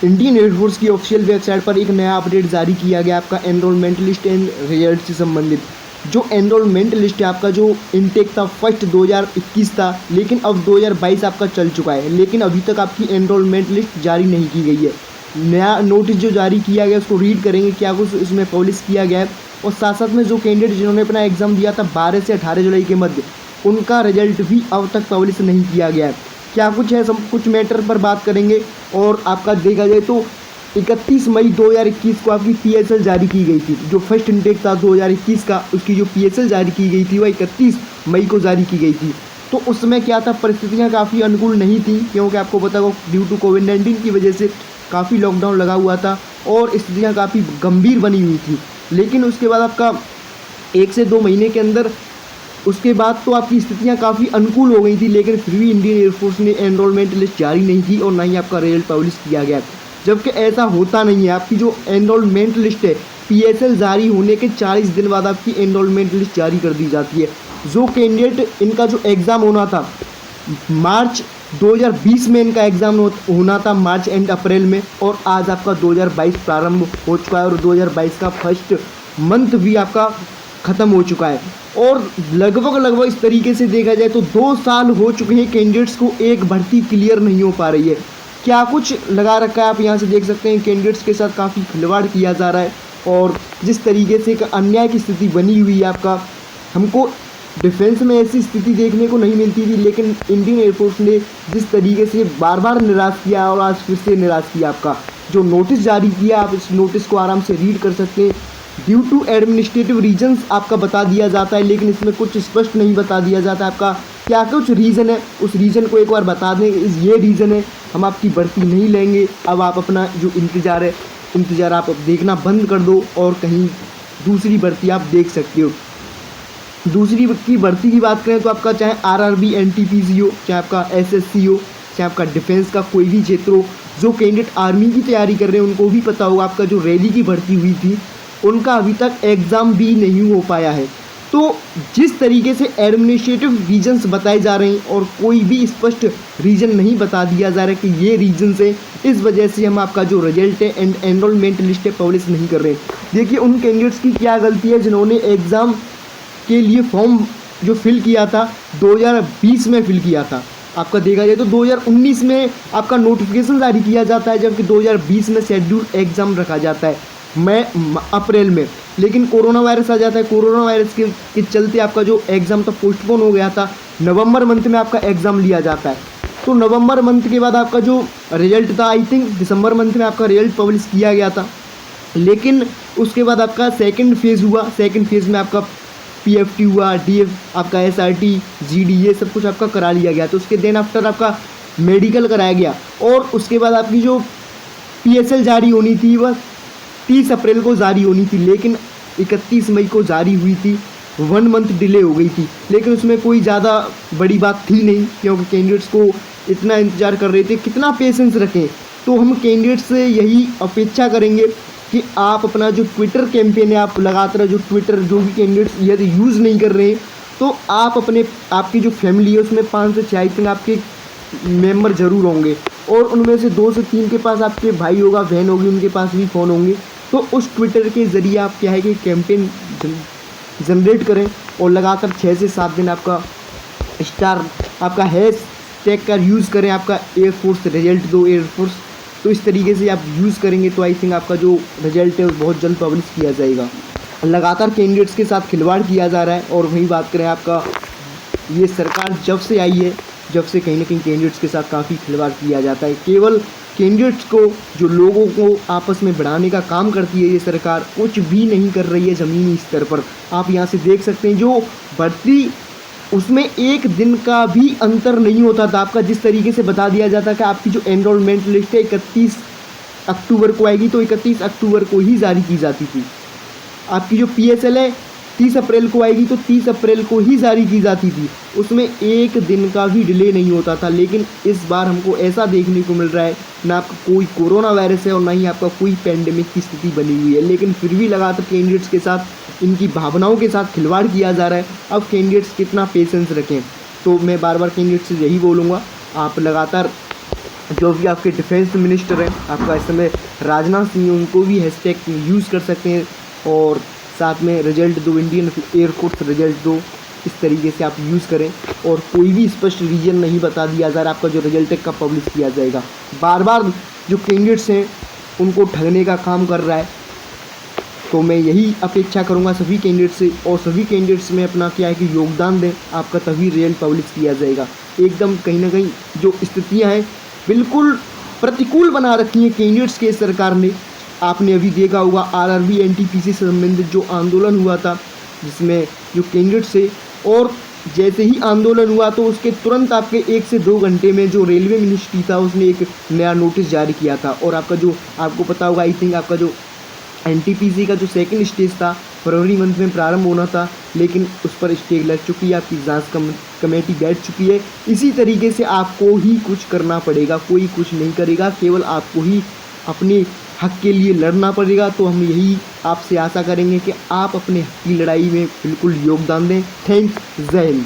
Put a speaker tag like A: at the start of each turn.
A: Indian air force की official website पर एक नया अपडेट जारी किया गया आपका एनरोलमेंट लिस्ट एंड रिजल्ट से संबंधित। जो एनरोलमेंट लिस्ट है आपका जो इनटेक था फर्स्ट 2021 था, लेकिन अब 2022 आपका चल चुका है, लेकिन अभी तक आपकी एनरोलमेंट लिस्ट जारी नहीं की गई है। नया नोटिस जो जारी किया गया उसको रीड करेंगे क्या कुछ इसमें पब्लिश किया गया है, और साथ साथ में जो कैंडिडेट जिन्होंने अपना एग्ज़ाम दिया था 12 से 18 जुलाई के मध्य, उनका रिजल्ट भी अब तक पब्लिश नहीं किया गया है। क्या कुछ है सब कुछ मैटर पर बात करेंगे। और आपका देखा जाए तो 31 मई 2021 को आपकी PSL जारी की गई थी। जो फर्स्ट इनटेक था 2021 का, उसकी जो PSL जारी की गई थी वह 31 मई को जारी की गई थी। तो उस समय क्या था, परिस्थितियाँ काफ़ी अनुकूल नहीं थी, क्योंकि आपको पता हो ड्यू टू कोविड-19 की वजह से काफ़ी लॉकडाउन लगा हुआ था और स्थितियाँ काफ़ी गंभीर बनी हुई थी। लेकिन उसके बाद आपका 1 से 2 महीने के अंदर उसके बाद तो आपकी स्थितियाँ काफ़ी अनुकूल हो गई थी, लेकिन फिर भी इंडियन एयरफोर्स ने एनरोलमेंट लिस्ट जारी नहीं की और ना ही आपका रिजल्ट पब्लिश किया गया। जबकि ऐसा होता नहीं है। आपकी जो एनरोलमेंट लिस्ट है PSL जारी होने के 40 दिन बाद आपकी एनरोलमेंट लिस्ट जारी कर दी जाती है। जो कैंडिडेट इनका जो एग्ज़ाम होना था मार्च 2020 में, इनका एग्ज़ाम होना था मार्च एंड अप्रैल में, और आज आपका 2022 प्रारंभ हो चुका है और 2022 का फर्स्ट मंथ भी आपका ख़त्म हो चुका है। और लगभग इस तरीके से देखा जाए तो 2 साल हो चुके हैं कैंडिडेट्स को एक भर्ती क्लियर नहीं हो पा रही है। क्या कुछ लगा रखा है आप यहाँ से देख सकते हैं। कैंडिडेट्स के साथ काफ़ी खिलवाड़ किया जा रहा है और जिस तरीके से एक अन्याय की स्थिति बनी हुई है आपका, हमको डिफेंस में ऐसी स्थिति देखने को नहीं मिलती थी, लेकिन इंडियन एयरफोर्स ने जिस तरीके से बार बार निराश किया और आज फिर से निराश किया। आपका जो नोटिस जारी किया, आप इस नोटिस को आराम से रीड कर सकते हैं। ड्यू टू एडमिनिस्ट्रेटिव रीजन्स आपका बता दिया जाता है, लेकिन इसमें कुछ स्पष्ट नहीं बता दिया जाता आपका क्या कुछ रीज़न है। उस रीज़न को एक बार बता दें, ये रीज़न है, हम आपकी भर्ती नहीं लेंगे। अब आप अपना जो इंतज़ार आप देखना बंद कर दो और कहीं दूसरी भर्ती आप देख सकते हो। दूसरी की भर्ती की बात करें तो आपका चाहे RRB NTPC हो, चाहे आपका SSC हो, चाहे आपका डिफेंस का कोई भी क्षेत्र हो, जो कैंडिडेट आर्मी की तैयारी कर रहे हैं उनको भी पता होगा आपका जो रैली की भर्ती हुई थी उनका अभी तक एग्ज़ाम भी नहीं हो पाया है। तो जिस तरीके से एडमिनिस्ट्रेटिव रीजन्स बताए जा रहे हैं और कोई भी स्पष्ट रीज़न नहीं बता दिया जा रहा है कि ये रीज़न से इस वजह से हम आपका जो रिजल्ट है एंड एनरोलमेंट लिस्ट है पब्लिश नहीं कर रहे। देखिए उन कैंडिडेट्स की क्या गलती है जिन्होंने एग्ज़ाम के लिए फॉर्म जो फिल किया था 2020 में फिल किया था। आपका देखा जाए तो 2019 में आपका नोटिफिकेशन जारी किया जाता है, जबकि 2020 में शेड्यूल एग्ज़ाम रखा जाता है अप्रैल में, लेकिन कोरोना वायरस आ जाता है। कोरोना वायरस के चलते आपका जो एग्ज़ाम था पोस्टपोन हो गया था। नवंबर मंथ में आपका एग्ज़ाम लिया जाता है। तो नवंबर मंथ के बाद आपका जो रिजल्ट था, आई थिंक दिसंबर मंथ में आपका रिजल्ट पब्लिश किया गया था, लेकिन उसके बाद आपका सेकेंड फेज़ हुआ। सेकेंड फेज़ में आपका PFT हुआ, DF आपका SRT GD ये सब कुछ आपका करा लिया गया। तो उसके देन आफ्टर आपका मेडिकल कराया गया और उसके बाद आपकी जो PSL जारी होनी थी वह 30 अप्रैल को जारी होनी थी, लेकिन 31 मई को जारी हुई थी। 1 मंथ डिले हो गई थी, लेकिन उसमें कोई ज़्यादा बड़ी बात थी नहीं, क्योंकि कैंडिडेट्स को इतना इंतज़ार कर रहे थे। कितना पेशेंस रखें। तो हम कैंडिडेट्स से यही अपेक्षा करेंगे कि आप अपना जो ट्विटर कैंपेन है आप लगातार जो ट्विटर जो भी कैंडिडेट्स यदि यूज़ नहीं कर रहे हैं तो आप आपकी जो फैमिली है उसमें 5 से 6 आई थिंक आपके मेंबर ज़रूर होंगे और उनमें से 2 से 3 के पास आपके भाई होगा, बहन होगी, उनके पास भी फ़ोन होंगे। तो उस ट्विटर के ज़रिए आप क्या है कि कैंपेन जनरेट करें और लगातार 6 से 7 दिन आपका स्टार आपका हैशटैग का यूज़ करें। आपका एयरफोर्स रिजल्ट दो एयरफोर्स, तो इस तरीके से आप यूज़ करेंगे तो आई थिंक आपका जो रिजल्ट है वो बहुत जल्द पब्लिश किया जाएगा। लगातार कैंडिडेट्स के साथ खिलवाड़ किया जा रहा है और वहीं बात करें आपका ये सरकार जब से आई है, जब से कहीं ना कहीं कैंडिडेट्स के साथ काफ़ी खिलवाड़ किया जाता है। केवल कैंडिडेट्स को जो लोगों को आपस में बढ़ाने का काम करती है ये सरकार, कुछ भी नहीं कर रही है ज़मीनी स्तर पर। आप यहाँ से देख सकते हैं जो भर्ती उसमें एक दिन का भी अंतर नहीं होता था। आपका जिस तरीके से बता दिया जाता कि आपकी जो एनरोलमेंट लिस्ट है 31 अक्टूबर को आएगी, तो 31 अक्टूबर को ही जारी की जाती थी। आपकी जो PSL है 30 अप्रैल को आएगी, तो 30 अप्रैल को ही जारी की जाती थी। उसमें एक दिन का भी डिले नहीं होता था। लेकिन इस बार हमको ऐसा देखने को मिल रहा है, ना आपका कोई कोरोना वायरस है और ना ही आपका कोई पैंडेमिक की स्थिति बनी हुई है, लेकिन फिर भी लगातार कैंडिडेट्स के साथ इनकी भावनाओं के साथ खिलवाड़ किया जा रहा है। अब कैंडिडेट्स कितना पेशेंस रखें। तो मैं बार बार कैंडिडेट्स से यही बोलूँगा, आप लगातार जो भी आपके डिफेंस मिनिस्टर हैं, आपका इस समय राजनाथ सिंह, उनको भी हैशटैग यूज़ कर सकते हैं। और साथ में रिजल्ट दो, इंडियन एयरफोर्स रिजल्ट दो, इस तरीके से आप यूज़ करें। और कोई भी स्पष्ट रीजन नहीं बता दिया जा रहा आपका जो रिजल्ट है कब पब्लिश किया जाएगा। बार बार जो कैंडिडेट्स हैं उनको ठगने का काम कर रहा है। तो मैं यही अपेक्षा करूंगा सभी कैंडिडेट से, और सभी कैंडिडेट्स में अपना क्या है कि योगदान दें, आपका तभी रिजल्ट पब्लिश किया जाएगा। एकदम कहीं ना कहीं जो स्थितियां हैं बिल्कुल प्रतिकूल बना रखी हैं कैंडिडेट्स के सरकार ने। आपने अभी देखा होगा आरआरबी एनटीपीसी से संबंधित जो आंदोलन हुआ था, जिसमें जो कैंडिडेट्स थे, और जैसे ही आंदोलन हुआ तो उसके तुरंत आपके 1 से 2 घंटे में जो रेलवे मिनिस्ट्री था उसने एक नया नोटिस जारी किया था। और आपका जो आपको पता होगा, आई थिंक आपका जो एनटीपीसी का जो सेकंड स्टेज था फरवरी मंथ में प्रारंभ होना था, लेकिन उस पर स्टे लग चुकी है, आपकी जांच कमेटी बैठ चुकी है। इसी तरीके से आपको ही कुछ करना पड़ेगा, कोई कुछ नहीं करेगा, केवल आपको ही अपने हक के लिए लड़ना पड़ेगा। तो हम यही आपसे आशा करेंगे कि आप अपने हक की लड़ाई में बिल्कुल योगदान दें। थैंक्स, जय हिंद।